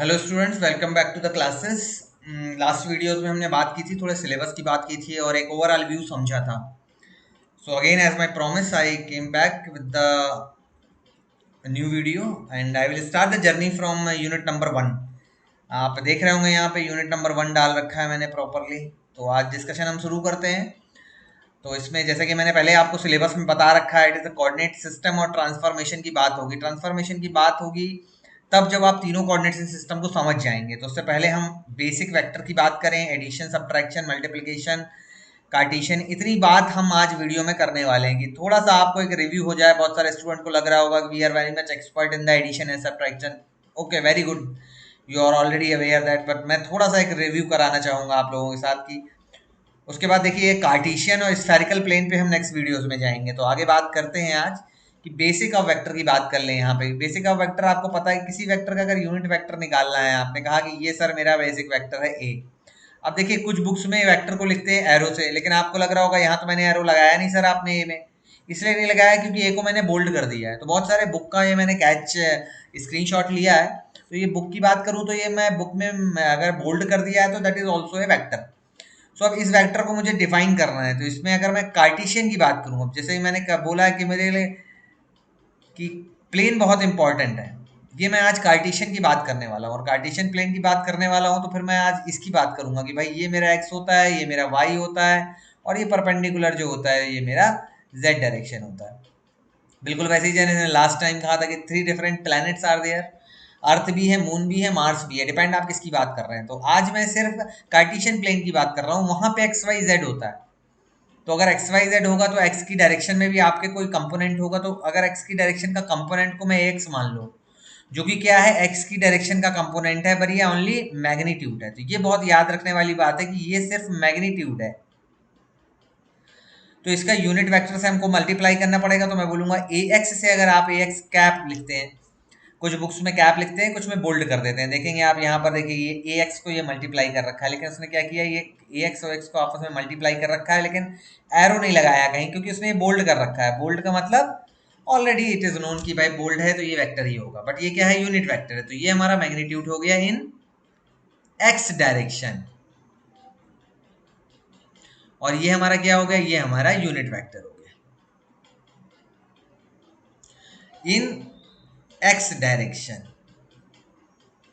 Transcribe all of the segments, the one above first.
Hello students, welcome back to the classes. Last videos में हमने बात की थी, थोड़े सिलेबस की बात की थी और एक ओवरऑल व्यू समझा था। So again as my promise I came back with the new video and I will start the journey from unit number 1। आप देख रहे होंगे यहाँ पे यूनिट नंबर 1 डाल रखा है मैंने प्रॉपरली। तो आज डिस्कशन हम शुरू करते हैं। तो इसमें जैसे कि मैंने पहले आपको सिलेबस में बता रखा है, it is a coordinate system और ट्रांसफॉर्मेशन की बात होगी। ट्रांसफॉर्मेशन की बात होगी तब जब आप तीनों कोऑर्डिनेट सिस्टम को समझ जाएंगे। तो उससे पहले हम बेसिक वेक्टर की बात करें, एडिशन, सब्ट्रैक्शन, मल्टीप्लिकेशन, कार्टेशियन, इतनी बात हम आज वीडियो में करने वाले हैं कि थोड़ा सा आपको एक रिव्यू हो जाए। बहुत सारे स्टूडेंट को लग रहा होगा कि we are very much expert in the addition and subtraction. Okay, very good, you are already aware that, but मैं थोड़ा सा एक रिव्यू कराना चाहूंगा आप लोगों के साथ कि उसके बाद देखिए कार्टेशियन और स्फेरिकल प्लेन पे हम नेक्स्ट वीडियोस में जाएंगे। तो आगे बात करते हैं आज कि बेसिक ऑफ वेक्टर की बात कर लें। यहाँ पे बेसिक ऑफ वेक्टर आपको पता है, किसी वेक्टर का अगर यूनिट वेक्टर निकालना है, आपने कहा कि ये सर मेरा बेसिक वेक्टर है ए। अब देखिए कुछ बुक्स में वेक्टर को लिखते हैं एरो से, लेकिन आपको लग रहा होगा यहाँ तो मैंने एरो लगाया नहीं सर आपने ए में। इसलिए नहीं लगाया क्योंकि ए को मैंने बोल्ड कर दिया है। तो बहुत सारे बुक का ये मैंने कैच स्क्रीनशॉट लिया है। तो ये बुक की बात करूँ तो ये मैं बुक में अगर बोल्ड कर दिया है तो that is also a vector. So अब इस वेक्टर को मुझे डिफाइन करना है। तो इसमें अगर मैं कार्टेशियन की बात करूँ, अब जैसे मैंने बोला है कि मेरे लिए कि प्लेन बहुत इंपॉर्टेंट है, ये मैं आज कार्टेशियन की बात करने वाला हूँ। और कार्टेशियन प्लेन की बात करने वाला हूँ तो फिर मैं आज इसकी बात करूंगा कि भाई ये मेरा एक्स होता है, ये मेरा वाई होता है, और ये परपेंडिकुलर जो होता है ये मेरा जेड डायरेक्शन होता है। बिल्कुल वैसे ही जैसे लास्ट टाइम कहा था कि 3 डिफरेंट प्लैनेट्स आर देयर। अर्थ भी है, मून भी है, मार्स भी है, डिपेंड आप किसकी बात कर रहे हैं। तो आज मैं सिर्फ कार्टेशियन प्लेन की बात कर रहा हूँ। वहां पे एक्स वाई जेड होता है। तो अगर एक्स वाई जेड होगा तो एक्स की डायरेक्शन में भी आपके कोई कंपोनेंट होगा। तो अगर एक्स की डायरेक्शन का कंपोनेंट को मैं एक्स मान लो, जो कि क्या है, एक्स की डायरेक्शन का कंपोनेंट है, पर ये ओनली मैग्नीट्यूड है। तो ये बहुत याद रखने वाली बात है कि ये सिर्फ मैग्नीट्यूड है। तो इसका यूनिट वेक्टर से हमको मल्टीप्लाई करना पड़ेगा। तो मैं बोलूंगा ए एक्स से, अगर आप ए एक्स कैप लिखते हैं, कुछ बुक्स में कैप लिखते हैं, कुछ में बोल्ड कर देते हैं। देखेंगे आप यहाँ पर, देखिए ये ए एक्स को ये मल्टीप्लाई कर रखा है, लेकिन उसने क्या किया, ये ए एक्स और एक्स को आपस में मल्टीप्लाई कर रखा है, लेकिन एरो नहीं लगाया कहीं, क्योंकि उसने ये बोल्ड कर रखा है। बोल्ड का मतलब ऑलरेडी इट इज नोन कि भाई बोल्ड है तो ये वेक्टर ही होगा, बट ये क्या है, यूनिट वेक्टर है। तो ये हमारा मैग्नीट्यूड हो गया इन एक्स डायरेक्शन, और ये हमारा क्या हो गया, ये हमारा यूनिट वेक्टर हो गया इन एक्स डायरेक्शन।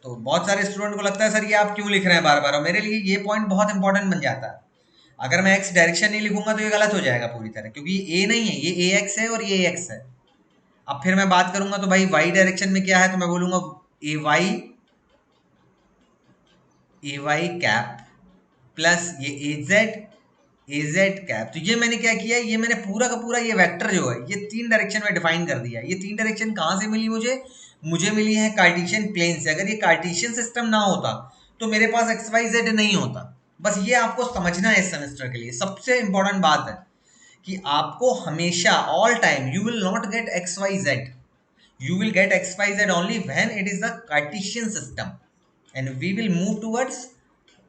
तो बहुत सारे स्टूडेंट को लगता है सर ये आप क्यों लिख रहे हैं बार बार, और मेरे लिए ये पॉइंट बहुत इंपॉर्टेंट बन जाता है। अगर मैं एक्स डायरेक्शन नहीं लिखूंगा तो ये गलत हो जाएगा पूरी तरह, क्योंकि ए नहीं है, ये ए एक्स है और ये एक्स है। अब फिर मैं बात करूंगा तो भाई वाई डायरेक्शन में क्या है, तो मैं बोलूंगा ए वाई कैप प्लस ये ए जेड कैप। तो ये मैंने क्या किया, ये मैंने पूरा का पूरा ये वेक्टर जो है ये 3 डायरेक्शन में डिफाइन कर दिया। ये 3 डायरेक्शन कहाँ से मिली मुझे, मुझे मिली है कार्टेशियन प्लेन से। अगर ये कार्टेशियन सिस्टम ना होता तो मेरे पास एक्स वाई जेड नहीं होता। बस ये आपको समझना है इस सेमेस्टर के लिए। सबसे इंपॉर्टेंट बात है कि आपको हमेशा all time you will not get X Y Z, you will get xyz only when it is a Cartesian system, and we will move towards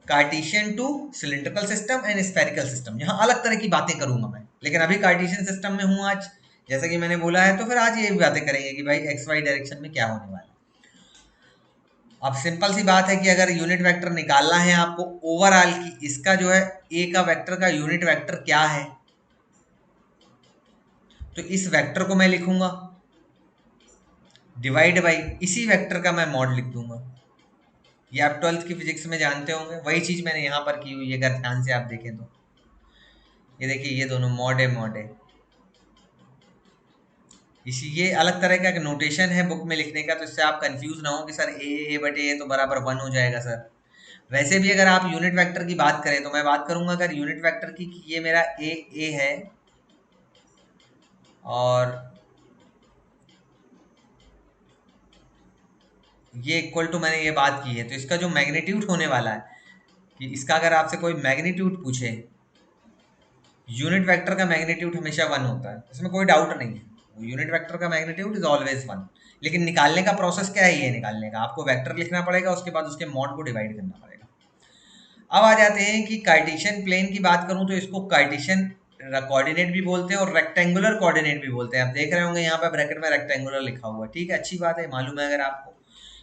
Cartesian to cylindrical system and spherical system। यहाँ अलग तरह की बातें करूंगा मैं, लेकिन अभी Cartesian system में हूँ आज, जैसा कि मैंने बोला है। तो फिर आज ये भी बातें करेंगे कि भाई एक्स वाई डायरेक्शन में क्या होने वाला है। अब सिंपल सी बात है कि अगर यूनिट वेक्टर निकालना है आपको ओवरऑल की, इसका जो है ए का वेक्टर का यूनिट वेक्टर क्या है, तो इस वेक्टर को मैं लिखूंगा डिवाइड बाई इसी वेक्टर का मैं मॉड लिख दूंगा। ये आप 12th की फिजिक्स में जानते होंगे, वही चीज मैंने यहाँ पर की हुई है। अगर ध्यान से आप देखें तो ये देखिए, ये दोनों मॉड है। इसी ये अलग तरह का एक नोटेशन है बुक में लिखने का, तो इससे आप कंफ्यूज ना हो कि सर ए बटे ए तो बराबर 1 हो जाएगा सर। वैसे भी अगर आप यूनिट वेक्टर की बात करें तो मैं बात करूंगा अगर यूनिट वेक्टर की कि ये मेरा ए है और ये इक्वल टू, मैंने ये बात की है, तो इसका जो मैग्नीट्यूड होने वाला है, कि इसका अगर आपसे कोई मैग्नीट्यूड पूछे, यूनिट वेक्टर का मैग्नीट्यूड हमेशा 1 होता है, इसमें कोई डाउट नहीं है। यूनिट वेक्टर का मैग्नीट्यूड इज ऑलवेज 1। लेकिन निकालने का प्रोसेस क्या है, ये निकालने का आपको वेक्टर लिखना पड़ेगा, उसके बाद उसके मॉड को डिवाइड करना पड़ेगा। अब आ जाते हैं कि कार्टेशियन प्लेन की बात करूं तो इसको कार्टेशियन कोऑर्डिनेट भी बोलते हैं और रेक्टेंगुलर कोऑर्डिनेट भी बोलते हैं। आप देख रहे होंगे यहाँ पे ब्रैकेट में रेक्टेंगुलर लिखा हुआ है, ठीक है, अच्छी बात है, मालूम है अगर आपको।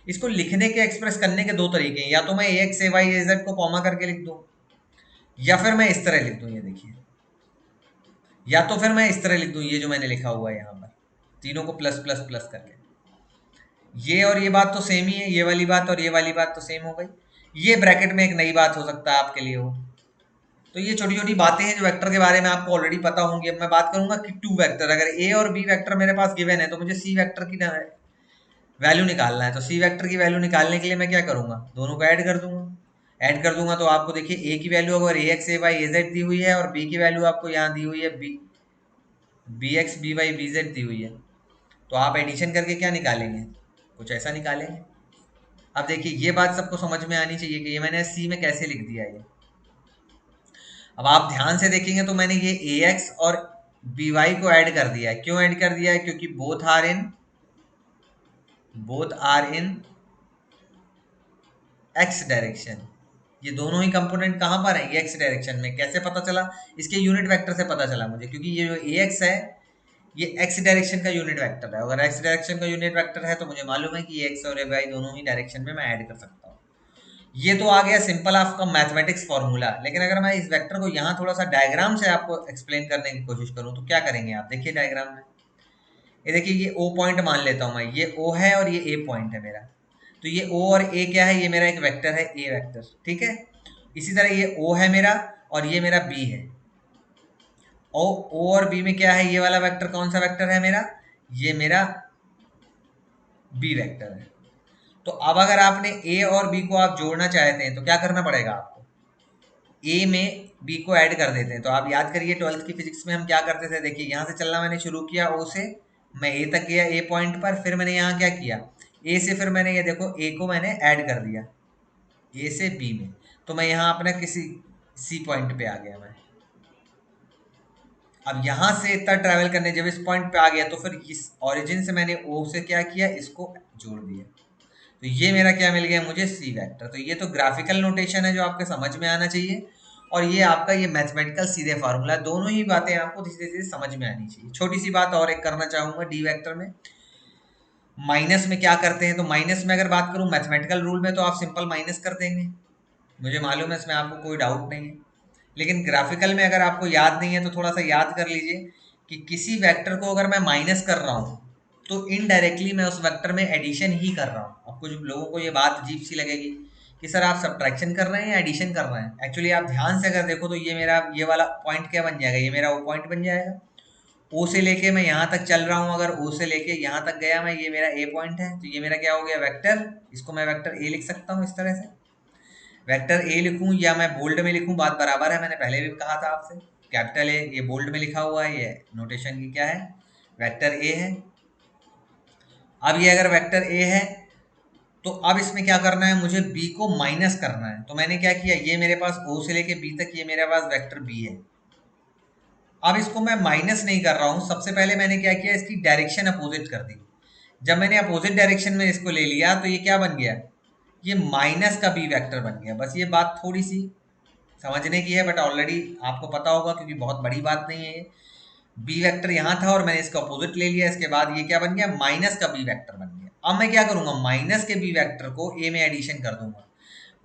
इसको लिखने के एक्सप्रेस करने के दो तरीके हैं, या तो मैं ax ay az को कॉमा करके लिख दूं, या फिर मैं इस तरह लिख दूं, ये देखिए, या तो फिर मैं इस तरह लिख दूं, ये जो मैंने लिखा हुआ है यहाँ पर, तीनों को प्लस प्लस प्लस करके। ये और ये बात तो सेम ही है, ये वाली बात और ये वाली बात तो सेम हो गई। ये ब्रैकेट में एक नई बात हो सकता है आपके लिए हो। तो ये छोटी छोटी बातें हैं जो वेक्टर के बारे में आपको ऑलरेडी पता होंगी। अब मैं बात करूंगा कि टू वेक्टर, अगर ए और बी वेक्टर मेरे पास गिवन है तो मुझे सी वेक्टर की वैल्यू निकालना है। तो सी वेक्टर की वैल्यू निकालने के लिए मैं क्या करूंगा, दोनों को ऐड कर दूंगा। ऐड कर दूंगा तो आपको देखिए ए की वैल्यू अगर ए एक्स ए वाई ए जेड दी हुई है, और बी की वैल्यू आपको यहाँ दी हुई है B X B Y B Z दी हुई है, तो आप एडिशन करके क्या निकालेंगे, कुछ ऐसा निकालेंगे। अब देखिए ये बात सबको समझ में आनी चाहिए कि ये मैंने सी में कैसे लिख दिया है। अब आप ध्यान से देखेंगे तो मैंने ये ए एक्स और बी वाई को ऐड कर दिया है। क्यों ऐड कर दिया है, क्योंकि both are in X direction. ये दोनों ही कंपोनेंट कहां पर है, ये एक्स डायरेक्शन में। कैसे पता चला, इसके यूनिट वेक्टर से पता चला मुझे, क्योंकि ये जो ए एक्स है ये एक्स डायरेक्शन का यूनिट वेक्टर है। अगर एक्स डायरेक्शन का यूनिट वेक्टर है तो मुझे मालूम है कि ये एक्स और ए वाई दोनों ही डायरेक्शन में मैं ऐड कर सकता हूँ। ये तो आ गया सिंपल आपका मैथमेटिक्स फॉर्मूला। लेकिन अगर मैं इस वेक्टर को यहाँ थोड़ा सा डायग्राम से आपको एक्सप्लेन करने की कोशिश करूँ तो क्या करेंगे आप, देखिए डायग्राम में, ये देखिए ये ओ पॉइंट मान लेता हूँ मैं, ये ओ है और ये ए पॉइंट है मेरा। तो ये ओ और ए क्या है, ये मेरा एक वेक्टर है ए वेक्टर, ठीक है। इसी तरह ये ओ है मेरा और ये मेरा बी है। ओ और बी में क्या है, ये वाला वेक्टर कौन सा वेक्टर है मेरा, ये मेरा बी वेक्टर है। तो अब अगर आपने ए और बी को आप जोड़ना चाहते हैं तो क्या करना पड़ेगा आपको, ए में बी को ऐड कर देते हैं। तो आप याद करिए 12th की फिजिक्स में हम क्या करते थे, देखिए यहाँ से चलना मैंने शुरू किया ओ से, मैं ए तक गया ए पॉइंट पर, फिर मैंने यहाँ क्या किया, ए से फिर मैंने ये देखो ए को मैंने ऐड कर दिया ए से बी में, तो मैं यहाँ अपना किसी सी पॉइंट पे आ गया मैं। अब यहाँ से इतना ट्रैवल करने जब इस पॉइंट पे आ गया तो फिर इस ओरिजिन से मैंने ओ से क्या किया, इसको जोड़ दिया। तो ये मेरा क्या मिल गया मुझे, सी वेक्टर। तो ये तो ग्राफिकल नोटेशन है जो आपके समझ में आना चाहिए, और ये आपका ये मैथमेटिकल सीधे फार्मूला, दोनों ही बातें आपको धीरे धीरे समझ में आनी चाहिए। छोटी सी बात और एक करना चाहूंगा, डी वेक्टर में माइनस में क्या करते हैं, तो माइनस में अगर बात करूं मैथमेटिकल रूल में तो आप सिंपल माइनस कर देंगे, मुझे मालूम है इसमें आपको कोई डाउट नहीं है। लेकिन ग्राफिकल में अगर आपको याद नहीं है तो थोड़ा सा याद कर लीजिए कि किसी वेक्टर को अगर मैं माइनस कर रहा हूँ तो इनडायरेक्टली मैं उस वेक्टर में एडिशन ही कर रहा हूँ। अब कुछ लोगों को ये बात अजीब सी लगेगी कि सर आप सब्ट्रैक्शन कर रहे हैं या एडिशन कर रहे हैं। एक्चुअली आप ध्यान से अगर देखो तो ये मेरा ये वाला पॉइंट क्या बन जाएगा, ये मेरा वो पॉइंट बन जाएगा। ओ से लेके मैं यहाँ तक चल रहा हूँ, अगर ओ से लेके यहाँ तक गया मैं, ये मेरा ए पॉइंट है, तो ये मेरा क्या हो गया वेक्टर, इसको मैं वेक्टर ए लिख सकता हूँ इस तरह से। वेक्टर ए लिखूं या मैं बोल्ड में लिखूं बात बराबर है, मैंने पहले भी कहा था आपसे, कैपिटल ए ये बोल्ड में लिखा हुआ है, ये नोटेशन की क्या है, वेक्टर ए है। अब ये अगर वेक्टर ए है तो अब इसमें क्या करना है, मुझे बी को माइनस करना है। तो मैंने क्या किया, ये मेरे पास ओ से लेके बी तक ये मेरे पास वेक्टर बी है। अब इसको मैं माइनस नहीं कर रहा हूं, सबसे पहले मैंने क्या किया, इसकी डायरेक्शन अपोजिट कर दी। जब मैंने अपोजिट डायरेक्शन में इसको ले लिया तो ये क्या बन गया, ये माइनस का बी वेक्टर बन गया। बस ये बात थोड़ी सी समझने की है, बट ऑलरेडी आपको पता होगा क्योंकि बहुत बड़ी बात नहीं है ये। बी वेक्टर यहाँ था और मैंने इसका अपोजिट ले लिया, इसके बाद ये क्या बन गया, माइनस का बी वेक्टर बन गया। अब मैं क्या करूंगा, माइनस के बी वेक्टर को ए में एडिशन कर दूंगा।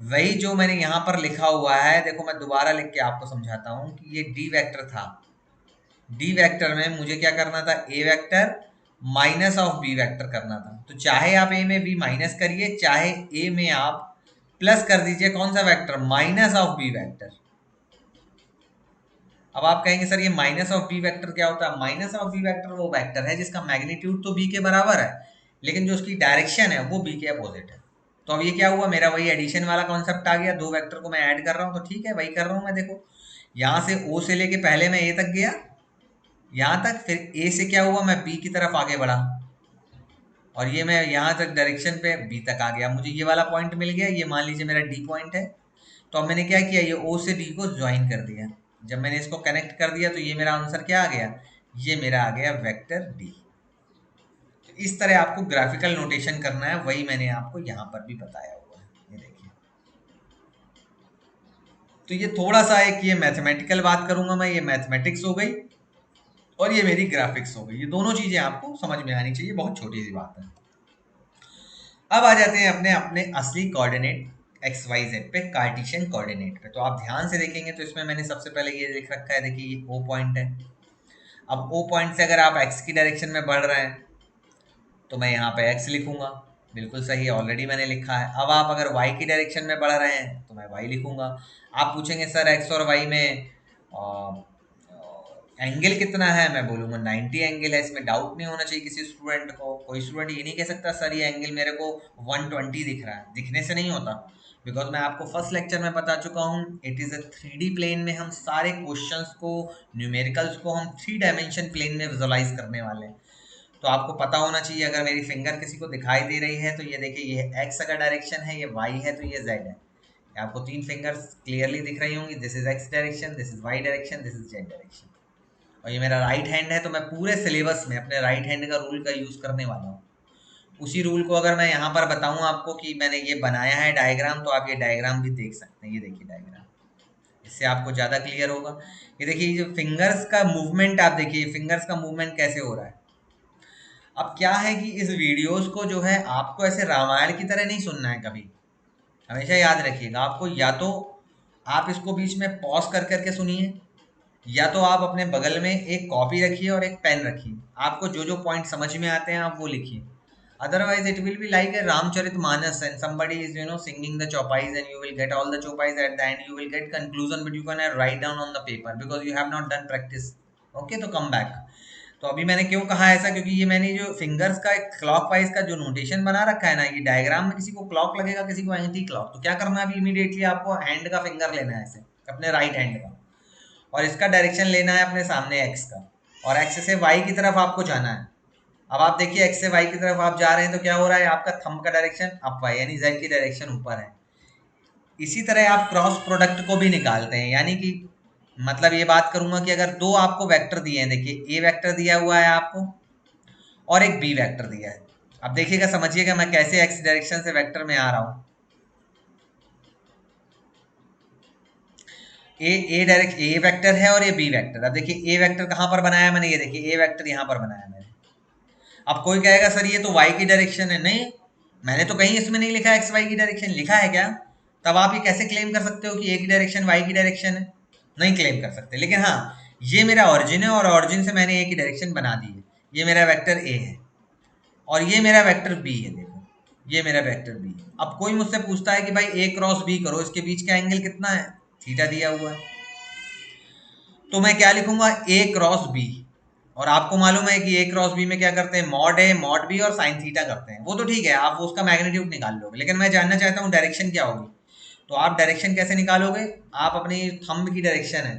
वही जो मैंने यहाँ पर लिखा हुआ है, देखो मैं दोबारा लिख के आपको समझाता हूँ कि ये डी वेक्टर था। डी वेक्टर में मुझे क्या करना था, A vector minus of B vector करना था। तो चाहे आप ए में बी माइनस करिए, चाहे ए में आप प्लस कर दीजिए, कौन सा vector, minus of B vector. अब आप कहेंगे सर ये माइनस ऑफ बी वेक्टर क्या होता है, माइनस ऑफ बी वेक्टर वो वेक्टर है जिसका मैग्नीट्यूड तो बी के बराबर है लेकिन जो उसकी डायरेक्शन है वो बी के अपोजिट है। तो अब ये क्या हुआ, मेरा वही एडिशन वाला कॉन्सेप्ट आ गया, दो वेक्टर को मैं ऐड कर रहा हूँ, तो ठीक है वही कर रहा हूँ मैं। देखो यहाँ से ओ से लेके पहले मैं ए तक गया यहाँ तक, फिर ए से क्या हुआ, मैं बी की तरफ आगे बढ़ा और ये मैं यहाँ तक डायरेक्शन पे बी तक आ गया, मुझे ये वाला पॉइंट मिल गया, ये मान लीजिए मेरा डी पॉइंट है। तो अब मैंने क्या किया, ये ओ से डी को ज्वाइन कर दिया। जब मैंने इसको कनेक्ट कर दिया तो ये मेरा आंसर क्या आ गया, ये मेरा आ गया वेक्टर डी। तो इस तरह आपको ग्राफिकल नोटेशन करना है, वही मैंने आपको यहाँ पर भी बताया हुआ है, ये देखिए। तो ये थोड़ा सा एक ये मैथमेटिकल बात करूंगा मैं, ये मैथमेटिक्स हो गई और ये मेरी ग्राफिक्स हो गई। ये दोनों चीजें आपको समझ में आनी चाहिए, बहुत छोटी सी बात है। अब आ जाते हैं अपने अपने असली कोऑर्डिनेट एक्स वाई जेड पे, कार्टेशियन कोऑर्डिनेट पे। तो आप ध्यान से देखेंगे तो इसमें मैंने सबसे पहले ये लिख रखा है, देखिए ये ओ पॉइंट है। अब ओ पॉइंट से अगर आप एक्स की डायरेक्शन में बढ़ रहे हैं तो मैं यहाँ पे एक्स लिखूंगा, बिल्कुल सही है, ऑलरेडी मैंने लिखा है। अब आप अगर वाई की डायरेक्शन में बढ़ रहे हैं तो मैं वाई लिखूंगा। आप पूछेंगे सर एक्स और वाई में एंगल कितना है, मैं बोलूंगा 90 एंगल है। इसमें डाउट नहीं होना चाहिए किसी स्टूडेंट को। कोई स्टूडेंट ये नहीं कह सकता सर ये एंगल मेरे को 120 दिख रहा है, दिखने से नहीं होता। बिकॉज मैं आपको फर्स्ट लेक्चर में बता चुका हूँ, it is a 3D plane में हम सारे क्वेश्चंस को, न्यूमेरिकल्स को हम 3 डायमेंशन प्लेन में विजुअलाइज करने वाले हैं। तो आपको पता होना चाहिए, अगर मेरी फिंगर किसी को दिखाई दे रही है तो ये देखिए, ये एक्स अगर डायरेक्शन है, ये वाई है, तो ये जेड है। आपको 3 फिंगर्स क्लियरली दिख रही होंगी, this is X direction, this is Y direction, this is Z direction. और ये मेरा राइट हैंड है, तो मैं पूरे सिलेबस में अपने राइट हैंड का रूल का यूज करने वाला हूँ। उसी रूल को अगर मैं यहाँ पर बताऊँ आपको कि मैंने ये बनाया है डायग्राम, तो आप ये डायग्राम भी देख सकते हैं। ये देखिए डायग्राम, इससे आपको ज़्यादा क्लियर होगा। ये देखिए जो फिंगर्स का मूवमेंट, आप देखिए फिंगर्स का मूवमेंट कैसे हो रहा है। अब क्या है कि इस वीडियोस को जो है आपको ऐसे रामायण की तरह नहीं सुनना है कभी। हमेशा याद रखिएगा, आपको या तो आप इसको बीच में पॉज कर करके सुनिए, या तो आप अपने बगल में एक कॉपी रखिए और एक पेन रखिए। आपको जो जो पॉइंट समझ में आते हैं आप वो लिखिए। Otherwise, it will be like a Ramcharitmanas and somebody is, singing the chopais and you will get all the chopais at the end. You will get conclusion, but you cannot write down on the paper because you have not done practice. Okay, तो come back. तो अभी मैंने क्यों कहा ऐसा, क्योंकि ये मैंने जो फिंगर्स का एक क्लॉकवाइज का जो नोटेशन बना रखा है ना, ये डायग्राम में किसी को क्लॉक लगेगा, किसी को एंटी क्लॉक। तो क्या करना है, अभी इमीडिएटली आपको हैंड का फिंगर लेना है ऐसे, अपने राइट हैंड का, और इसका डायरेक्शन लेना है अपने सामने एक्स का, और एक्स से वाई की तरफ आपको जाना है। अब आप देखिए एक्स से वाई की तरफ आप जा रहे हैं तो क्या हो रहा है, आपका थंब का डायरेक्शन अपवाई यानी जेड की डायरेक्शन ऊपर है। इसी तरह आप क्रॉस प्रोडक्ट को भी निकालते हैं, यानी कि मतलब ये बात करूंगा कि अगर दो आपको वेक्टर दिए हैं, देखिए ए वेक्टर दिया हुआ है आपको और एक बी वेक्टर दिया है। अब देखिएगा, समझिएगा मैं कैसे एक्स डायरेक्शन से वेक्टर में आ रहा हूं। ए डायरेक्ट ए वेक्टर है और ये बी वेक्टर। अब देखिए ए वेक्टर कहां पर बनाया मैंने, ये देखिए ए वेक्टर यहां पर बनाया मैंने। अब कोई कहेगा सर ये तो वाई की डायरेक्शन है, नहीं मैंने तो कहीं इसमें नहीं लिखा एक्स वाई की डायरेक्शन, लिखा है क्या? तब आप ये कैसे क्लेम कर सकते हो कि ए की डायरेक्शन वाई की डायरेक्शन है? नहीं क्लेम कर सकते। लेकिन हाँ, ये मेरा ऑरिजिन है और ऑरिजिन से मैंने ए की डायरेक्शन बना दी है। ये मेरा वेक्टर ए है और ये मेरा वेक्टर बी है। देखो ये मेरा वेक्टर बी है। अब कोई मुझसे पूछता है कि भाई ए क्रॉस बी करो, इसके बीच का एंगल कितना है, थीटा दिया हुआ है। तो मैं क्या लिखूंगा, ए क्रॉस बी। और आपको मालूम है कि ए क्रॉस बी में क्या करते हैं, मॉड ए मॉड बी और साइन थीटा करते हैं। वो तो ठीक है, आप उसका मैग्नीट्यूड निकाल लोगे, लेकिन मैं जानना चाहता हूँ डायरेक्शन क्या होगी। तो आप डायरेक्शन कैसे निकालोगे, आप अपनी थंब की डायरेक्शन है,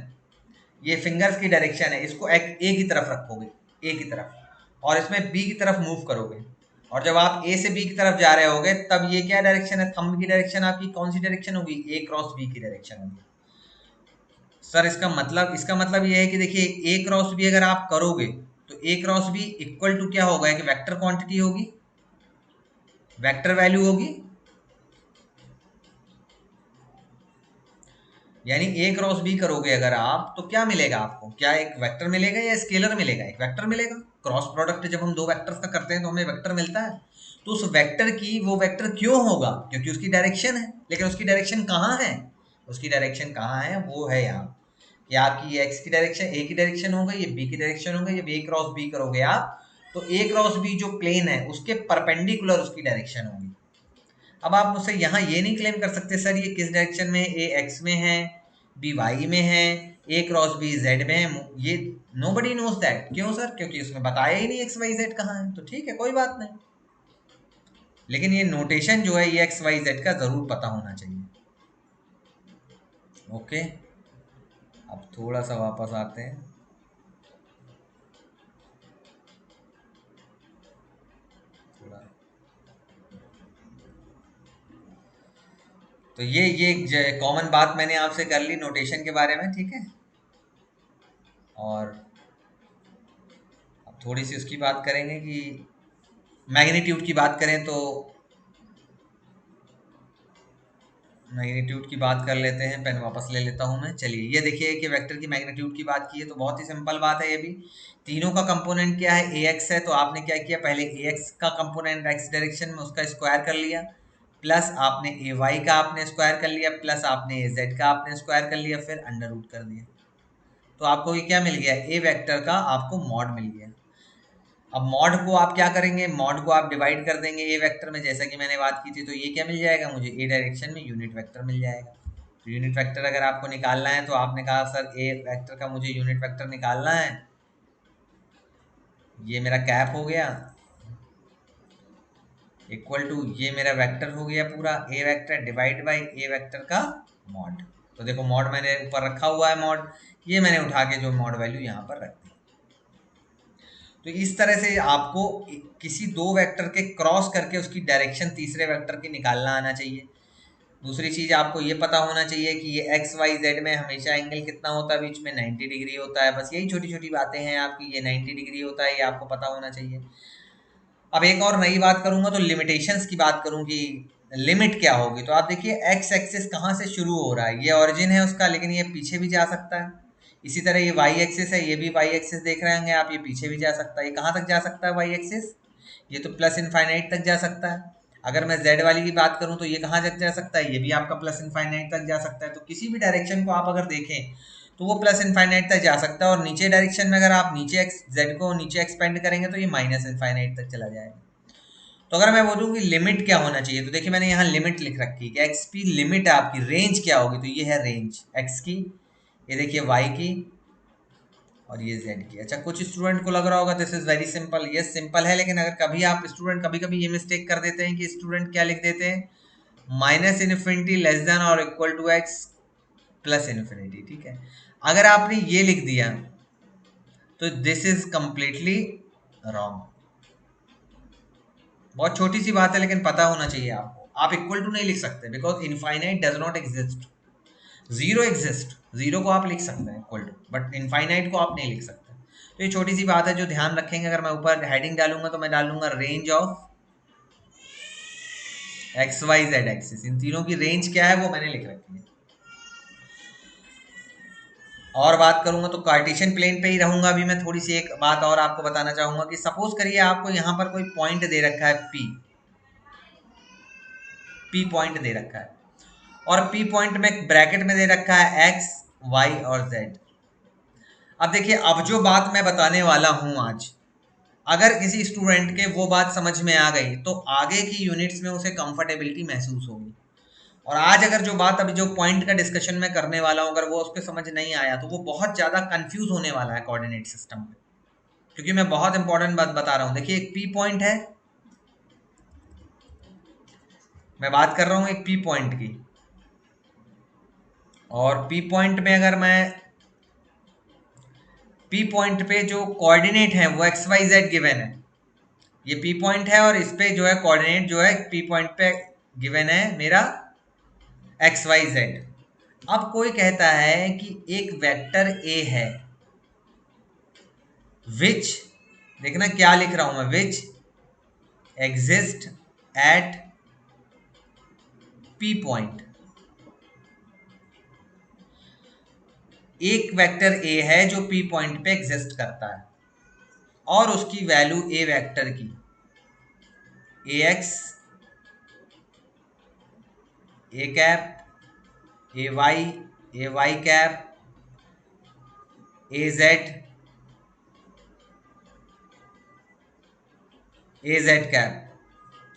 ये फिंगर्स की डायरेक्शन है, इसको एक ए की तरफ रखोगे, ए की तरफ, और इसमें बी की तरफ मूव करोगे। और जब आप ए से बी की तरफ जा रहे होगे तब ये क्या डायरेक्शन है, थंब की डायरेक्शन आपकी कौन सी डायरेक्शन होगी, ए क्रॉस बी की डायरेक्शन होगी। सर इसका मतलब ये है कि देखिए ए क्रॉस बी अगर आप करोगे तो ए क्रॉस बी इक्वल टू क्या होगा, एक वेक्टर क्वांटिटी होगी, वेक्टर वैल्यू होगी। यानी ए क्रॉस बी करोगे अगर आप तो क्या मिलेगा आपको, क्या एक वेक्टर मिलेगा या स्केलर मिलेगा, एक वेक्टर मिलेगा। क्रॉस प्रोडक्ट जब हम दो वेक्टर्स का करते हैं तो हमें वेक्टर मिलता है। तो उस वेक्टर की वो वेक्टर क्यों होगा, क्योंकि उसकी डायरेक्शन है। लेकिन उसकी डायरेक्शन कहाँ है, उसकी डायरेक्शन कहाँ है, वो है यहाँ कि आपकी एक्स की डायरेक्शन ए की डायरेक्शन हो गई, ये बी की डायरेक्शन हो गई। जब ए क्रॉस बी करोगे आप तो ए क्रॉस बी जो प्लेन है उसके परपेंडिकुलर उसकी डायरेक्शन होगी। अब आप मुझसे यहाँ ये नहीं क्लेम कर सकते सर ये किस डायरेक्शन में, ए एक्स में है, बी वाई में है, ए क्रॉस बी जेड में है। ये नोबडी नोज दैट। क्यों सर, क्योंकि उसमें बताया ही नहीं एक्स वाई जेड कहाँ है। तो ठीक है, कोई बात नहीं, लेकिन ये नोटेशन जो है ये एक्स वाई जेड का जरूर पता होना चाहिए। ओके, अब थोड़ा सा वापस आते हैं। थोड़ा तो ये कॉमन बात मैंने आपसे कर ली नोटेशन के बारे में, ठीक है। और अब थोड़ी सी उसकी बात करेंगे कि मैग्नीट्यूड की बात करें तो मैग्नीट्यूड की बात कर लेते हैं, पेन वापस ले लेता हूं मैं। चलिए ये देखिए कि वेक्टर की मैग्नीट्यूड की बात की है तो बहुत ही सिंपल बात है ये भी। तीनों का कंपोनेंट क्या है, ए एक्स है, तो आपने क्या किया, पहले ए एक्स का कंपोनेंट एक्स डायरेक्शन में उसका स्क्वायर कर लिया, प्लस आपने ए वाई का आपने स्क्वायर कर लिया, प्लस आपने ए जेड का आपने स्क्वायर कर लिया, फिर अंडर रूट कर दिया। तो आपको ये क्या मिल गया, ए वेक्टर का आपको मॉड मिल गया। अब मॉड को आप क्या करेंगे, मॉड को आप डिवाइड कर देंगे ए वेक्टर में, जैसा कि मैंने बात की थी। तो ये क्या मिल जाएगा मुझे, ए डायरेक्शन में यूनिट वेक्टर मिल जाएगा। तो यूनिट वेक्टर अगर आपको निकालना है तो आपने कहा सर ए वेक्टर का मुझे यूनिट वेक्टर निकालना है, ये मेरा कैप हो गया इक्वल टू ये मेरा वेक्टर हो गया पूरा A vector divide by A vector का मॉड। तो देखो मॉड मैंने ऊपर रखा हुआ है मॉड, ये मैंने उठा के जो मॉड वैल्यू यहाँ पर रख दी। तो इस तरह से आपको किसी दो वेक्टर के क्रॉस करके उसकी डायरेक्शन तीसरे वेक्टर की निकालना आना चाहिए। दूसरी चीज आपको ये पता होना चाहिए कि ये एक्स वाई जेड में हमेशा एंगल कितना होता है, बीच में 90 डिग्री होता है। बस यही छोटी छोटी बातें हैं आपकी, ये 90 डिग्री होता है, ये आपको पता होना चाहिए। अब एक और नई बात करूंगा तो लिमिटेशंस की बात करूं कि लिमिट क्या होगी। तो आप देखिए एक्स एक्सिस कहाँ से शुरू हो रहा है, ये ऑरिजिन है उसका, लेकिन ये पीछे भी जा सकता है। इसी तरह ये वाई एक्सिस है, ये भी वाई एक्सिस देख रहे होंगे आप, ये पीछे भी जा सकता है। ये कहाँ तक जा सकता है वाई एक्सिस, ये तो प्लस इनफाइनाइट तक जा सकता है। अगर मैं जेड वाली की बात करूं तो ये कहाँ तक जा सकता है, ये भी आपका प्लस इनफाइनाइट तक जा सकता है। तो किसी भी डायरेक्शन को आप अगर देखें तो वो प्लस इनफाइनाइट तक जा सकता है, और नीचे डायरेक्शन में अगर आप नीचे एक्स जेड को नीचे एक्सपेंड करेंगे तो ये माइनस इनफाइनाइट तक चला जाएगा। तो अगर मैं बोलूँ कि लिमिट क्या होना चाहिए, तो देखिए मैंने यहाँ लिमिट लिख रखी है कि एक्स की लिमिट आपकी रेंज क्या होगी। तो ये है रेंज एक्स की, ये देखिए वाई की, और ये जेड की। अच्छा कुछ स्टूडेंट को लग रहा होगा दिस इज वेरी सिंपल, ये सिंपल है, लेकिन अगर कभी आप स्टूडेंट कभी कभी ये मिस्टेक कर देते हैं कि स्टूडेंट क्या लिख देते हैं, माइनस इन्फिनिटी लेस देन और equal to X plus infinity. ठीक है, अगर आपने ये लिख दिया तो दिस इज कंप्लीटली रॉन्ग। बहुत छोटी सी बात है लेकिन पता होना चाहिए आपको। आप इक्वल टू नहीं लिख सकते because infinite does not exist. Zero exist, zero को आप लिख सकते हैं इक्वल टू, बट इनफाइनाइट को आप नहीं लिख सकते। तो ये छोटी सी बात है जो ध्यान रखेंगे। अगर मैं ऊपर हेडिंग डालूंगा तो मैं डालूंगा range of X Y Z axis, इन तीनों की रेंज क्या है वो मैंने लिख रखी है। और बात करूंगा तो कार्टेशियन प्लेन पे ही रहूंगा। अभी मैं थोड़ी सी एक बात और आपको बताना चाहूंगा कि सपोज करिए आपको यहाँ पर कोई पॉइंट दे रखा है पी, पी पॉइंट दे रखा है, और पी पॉइंट में ब्रैकेट में दे रखा है एक्स वाई और जेड। अब देखिए अब जो बात मैं बताने वाला हूं आज, अगर किसी स्टूडेंट के वो बात समझ में आ गई तो आगे की यूनिट्स में उसे कंफर्टेबिलिटी महसूस होगी। और आज अगर जो बात अभी जो पॉइंट का डिस्कशन में करने वाला हूं अगर वो उसको समझ नहीं आया तो वो बहुत ज्यादा कंफ्यूज होने वाला है कोऑर्डिनेट सिस्टम में, क्योंकि मैं बहुत इंपॉर्टेंट बात बता रहा हूं। देखिए एक पी पॉइंट है, मैं बात कर रहा हूं एक पी पॉइंट की, और पी पॉइंट में अगर मैं पी पॉइंट पे जो कोऑर्डिनेट है वो एक्स वाई जेड गिवन है, ये पी पॉइंट है, और इस पे जो है कोऑर्डिनेट जो है पी पॉइंट पे गिवन है मेरा एक्स वाई जेड। अब कोई कहता है कि एक वेक्टर ए है विच, देखना क्या लिख रहा हूं मैं, which exist at P point. एक वेक्टर ए है जो पी पॉइंट पे एग्जिस्ट करता है, और उसकी वैल्यू ए वेक्टर की A X A cap A Y cap A Z cap,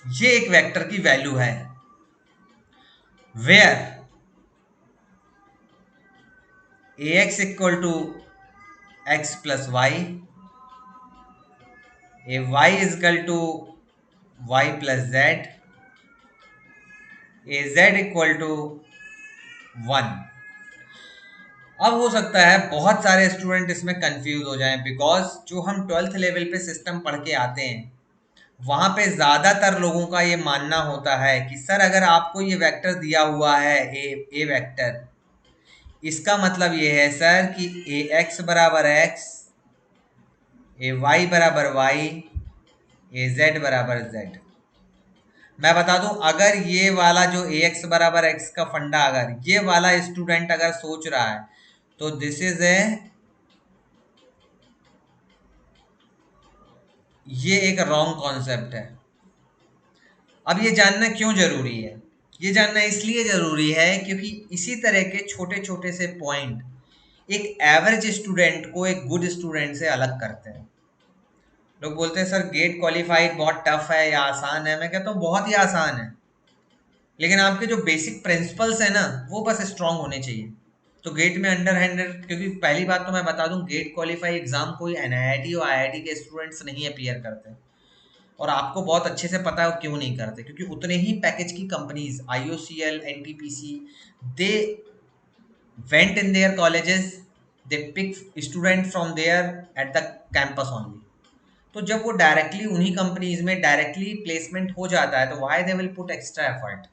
ये एक वेक्टर की वैल्यू है। Where A X equal to X plus Y, A Y equal to Y plus Z, A Z equal to 1। अब हो सकता है बहुत सारे स्टूडेंट इसमें कंफ्यूज हो जाएं, बिकॉज जो हम 12th लेवल पे सिस्टम पढ़ के आते हैं वहां पे ज्यादातर लोगों का ये मानना होता है कि सर अगर आपको ये वेक्टर दिया हुआ है ए वेक्टर, इसका मतलब ये है सर कि ए एक्स बराबर एक्स, ए वाई बराबर वाई, ए जेड बराबर जेड। मैं बता दूं, अगर ये वाला जो ए एक्स बराबर एक्स का फंडा अगर ये वाला स्टूडेंट अगर सोच रहा है तो दिस इज ए, ये एक रॉन्ग कॉन्सेप्ट है। अब ये जानना क्यों जरूरी है? ये जानना इसलिए जरूरी है क्योंकि इसी तरह के छोटे छोटे से पॉइंट एक एवरेज स्टूडेंट को एक गुड स्टूडेंट से अलग करते हैं। लोग बोलते हैं सर गेट क्वालिफाइड बहुत टफ है या आसान है, मैं कहता हूँ बहुत ही आसान है, लेकिन आपके जो बेसिक प्रिंसिपल्स है ना वो बस स्ट्रांग होने चाहिए। तो गेट में अंडर हैंडेड, क्योंकि पहली बात तो मैं बता दूं, गेट क्वालिफाई एग्जाम कोई एनआईटी और आईआईटी के स्टूडेंट्स नहीं अपीयर करते, और आपको बहुत अच्छे से पता है वो क्यों नहीं करते, क्योंकि उतने ही पैकेज की companies IOCL NTPC they went in their colleges, they pick student from there at the campus only. तो जब वो डायरेक्टली उन्हीं कंपनीज में डायरेक्टली प्लेसमेंट हो जाता है तो why they will put extra effort.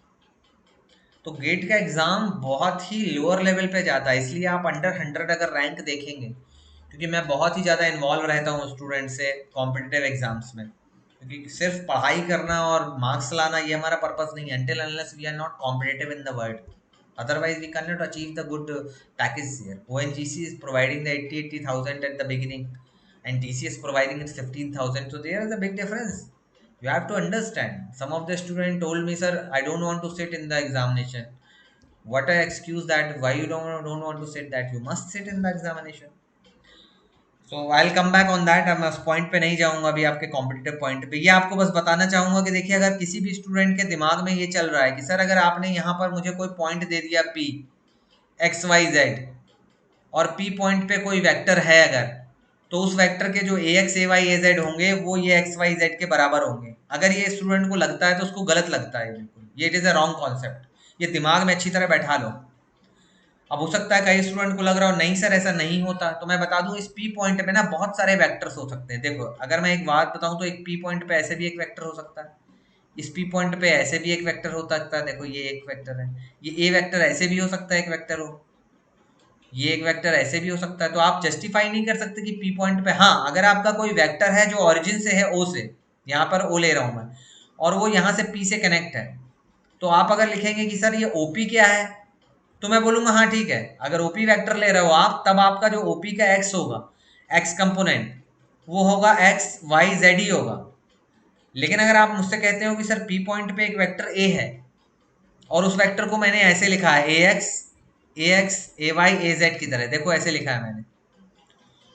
तो गेट का एग्ज़ाम बहुत ही लोअर लेवल पे जाता है, इसलिए आप अंडर 100 अगर रैंक देखेंगे, क्योंकि मैं बहुत ही ज़्यादा इन्वॉल्व रहता हूँ स्टूडेंट से कॉम्पिटिटिव एग्जाम्स में, क्योंकि सिर्फ पढ़ाई करना और मार्क्स लाना ये हमारा पर्पस नहीं है, until unless we are not competitive in the world, otherwise we cannot achieve the good package here. ONGC is providing the 80,000 at the beginning and TCS providing it 15,000, so there is a big difference. You have to understand. Some of the student told me, sir, I don't want to sit in the examination. What a excuse that why you don't want to sit, that you must sit in the examination. So I will come back on that. अब मैं उस point पे नहीं जाऊंगा अभी, आपके competitive point पे। ये आपको बस बताना चाहूंगा कि देखिए, अगर किसी भी स्टूडेंट के दिमाग में ये चल रहा है कि सर अगर आपने यहाँ पर मुझे कोई पॉइंट दे दिया पी एक्स वाई जेड, और पी पॉइंट पे कोई वेक्टर है अगर, तो उस वेक्टर के जो ए एक्स ए वाई ए जेड होंगे वो ये एक्स वाई जेड के बराबर होंगे। अगर ये स्टूडेंट को लगता है तो उसको गलत लगता है बिल्कुल, ये it is a wrong concept. ये दिमाग में अच्छी तरह बैठा लो। अब हो सकता है कई स्टूडेंट को लग रहा हो नहीं सर ऐसा नहीं होता, तो मैं बता दूं, इस पी पॉइंट पे ना बहुत सारे वेक्टर्स हो सकते हैं। देखो, अगर मैं एक बात बताऊं तो एक पी पॉइंट पे ऐसे भी एक वेक्टर हो सकता है, इस पी पॉइंट पे ऐसे भी एक वेक्टर हो सकता है। देखो ये एक वेक्टर है, ये ए वेक्टर ऐसे भी हो सकता है एक वेक्टर हो, ये एक वेक्टर ऐसे भी हो सकता है। तो आप जस्टिफाई नहीं कर सकते कि पी पॉइंट पे, हाँ अगर आपका कोई वेक्टर है जो ओरिजिन से है ओ से, यहाँ पर ओ ले रहा हूँ मैं, और वो यहाँ से पी से कनेक्ट है, तो आप अगर लिखेंगे कि सर ये ओपी क्या है, तो मैं बोलूंगा हाँ ठीक है। अगर ओपी वेक्टर ले रहे हो आप, तब आपका जो ओपी का एक्स होगा, एक्स कंपोनेंट, वो होगा एक्स वाई जेड ही होगा। लेकिन अगर आप मुझसे कहते हो कि सर पी पॉइंट पे एक वेक्टर ए है और उस वेक्टर को मैंने ऐसे लिखा है ए एक्स ए वाई ए जेड की तरह, देखो ऐसे लिखा है मैंने,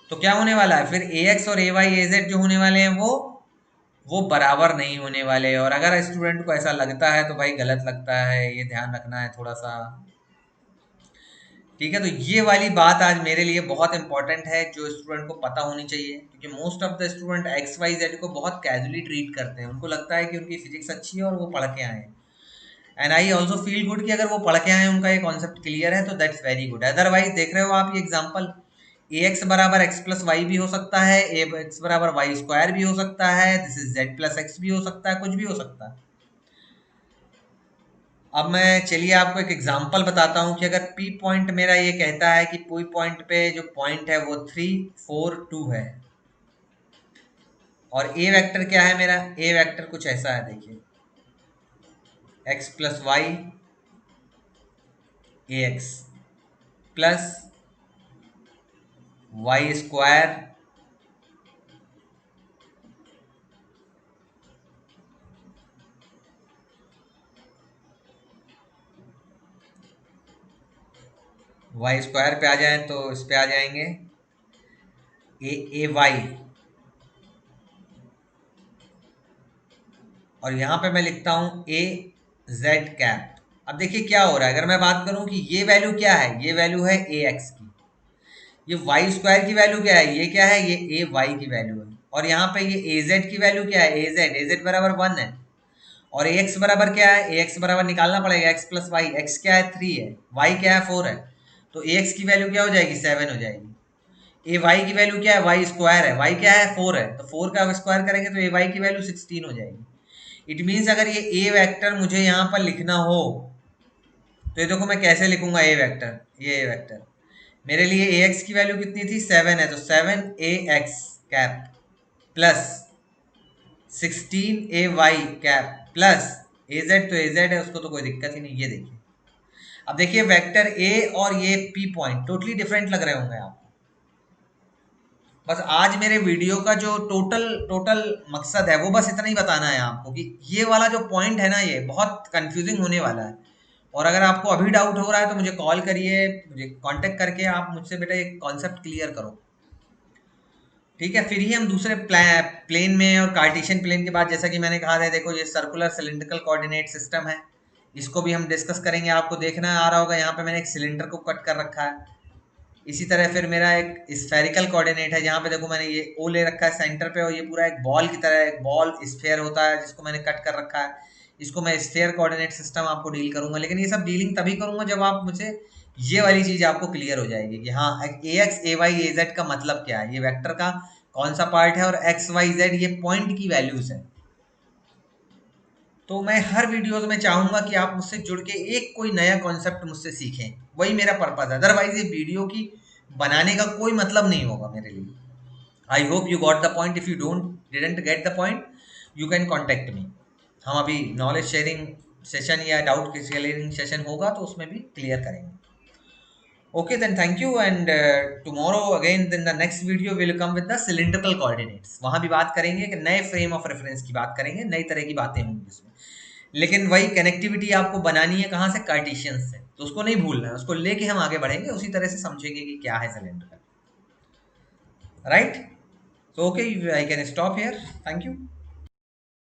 तो क्या होने वाला है फिर, ए एक्स और ए वाई ए जेड जो होने वाले हैं वो बराबर नहीं होने वाले। और अगर स्टूडेंट को ऐसा लगता है तो भाई गलत लगता है, ये ध्यान रखना है थोड़ा सा। ठीक है, तो ये वाली बात आज मेरे लिए बहुत इंपॉर्टेंट है, जो स्टूडेंट को पता होनी चाहिए, क्योंकि most of the student X Y Z को बहुत कैजुअली ट्रीट करते हैं। उनको लगता है कि उनकी फिजिक्स अच्छी है और वो पढ़ के आए हैं, and I also feel good कि अगर वो पढ़ के आए, उनका ये कॉन्सेप्ट क्लियर है, तो दैट्स वेरी गुड। अदरवाइज देख रहे हो आप ये एग्जाम्पल, ए एक्स बराबर एक्स प्लस वाई भी हो सकता है, ए एक्स बराबर वाई स्क्वायर भी हो सकता है, this is Z plus x भी हो सकता है, कुछ भी हो सकता है। अब मैं चलिए आपको एक एग्जांपल बताता हूँ कि अगर पी पॉइंट मेरा ये कहता है कि पी पॉइंट पे जो पॉइंट है वो 3 4 2 है, और ए वेक्टर क्या है मेरा, ए वेक्टर कुछ ऐसा है, देखिए X plus Y A X plus Y square Y square पे आ जाए तो इस पे आ जाएंगे ए वाई, और यहाँ पे मैं लिखता हूँ ए जेड कैप। अब देखिए क्या हो रहा है, अगर मैं बात करूँ कि ये वैल्यू क्या है, ये वैल्यू है ए एक्स की, ये वाई स्क्वायर की वैल्यू क्या है, ये क्या है, ये ए वाई की वैल्यू है, और यहाँ पे ये ए जेड की वैल्यू क्या है, ए जेड बराबर 1 है, और ए एक्स बराबर क्या है, ए एक्स बराबर निकालना पड़ेगा एक्स प्लस वाई, एक्स क्या है 3 है, वाई क्या है 4 है, तो ए एक्स की वैल्यू क्या हो जाएगी 7 हो जाएगी। ए वाई की वैल्यू क्या है, वाई स्क्वायर है, वाई क्या है 4 है, तो 4 का स्क्वायर करेंगे तो ए वाई की वैल्यू 16 हो जाएगी। इट मीन्स अगर ये ए वेक्टर मुझे यहाँ पर लिखना हो, तो ये देखो मैं कैसे लिखूंगा ए वेक्टर, ये ए वेक्टर मेरे लिए ए एक्स की वैल्यू कितनी थी 7 है, तो 7 ए एक्स कैप प्लस 16 ए वाई कैप प्लस ए जेड तो ए जेड है, उसको तो कोई दिक्कत ही नहीं। ये देखिए, अब देखिए वेक्टर ए और ये पी पॉइंट टोटली डिफरेंट लग रहे होंगे आपको। बस आज मेरे वीडियो का जो टोटल टोटल मकसद है वो बस इतना ही बताना है आपको कि ये वाला जो पॉइंट है ना, ये बहुत कंफ्यूजिंग होने वाला है। और अगर आपको अभी डाउट हो रहा है तो मुझे कॉल करिए, मुझे कांटेक्ट करके आप मुझसे बेटा एक कॉन्सेप्ट क्लियर करो, ठीक है। फिर ही हम दूसरे प्लेन में और कार्टेशियन प्लेन के बाद, जैसा कि मैंने कहा था, देखो ये सर्कुलर सिलिंड्रिकल कोऑर्डिनेट सिस्टम है, इसको भी हम डिस्कस करेंगे। आपको देखना आ रहा होगा यहाँ पे मैंने एक सिलेंडर को कट कर रखा है। इसी तरह फिर मेरा एक स्फेरिकल कोऑर्डिनेट है, जहाँ पे देखो मैंने ये ओ ले रखा है सेंटर पे, और ये पूरा एक बॉल की तरह एक बॉल स्फेयर होता है जिसको मैंने कट कर रखा है। इसको मैं स्फेयर कोऑर्डिनेट सिस्टम आपको डील करूंगा, लेकिन ये सब डीलिंग तभी करूंगा जब आप मुझे ये वाली चीज आपको क्लियर हो जाएगी कि हाँ ए एक्स ए वाई ए जेड का मतलब क्या है, ये वेक्टर का कौन सा पार्ट है, और एक्स वाई जेड ये पॉइंट की वैल्यूज है। तो मैं हर वीडियोस में चाहूंगा कि आप मुझसे जुड़ के एक कोई नया कॉन्सेप्ट मुझसे सीखें, वही मेरा पर्पज है। अदरवाइज ये वीडियो की बनाने का कोई मतलब नहीं होगा मेरे लिए। I hope you got the point. If you don't didn't get the point, you can contact me. हम अभी नॉलेज शेयरिंग सेशन या डाउट क्लियरिंग सेशन होगा तो उसमें भी क्लियर करेंगे। Okay, then thank you, and tomorrow again, then the next video will come with the cylindrical coordinates। वहां भी बात करेंगे कि नए फ्रेम ऑफ रेफरेंस की बात करेंगे, नई तरह की बातें होंगी इसमें। लेकिन वही कनेक्टिविटी आपको बनानी है कहाँ से, कार्टेशियन से, तो उसको नहीं भूलना है, उसको लेके हम आगे बढ़ेंगे, उसी तरह से समझेंगे कि क्या है cylindrical, right. So okay, I can stop here. Thank you.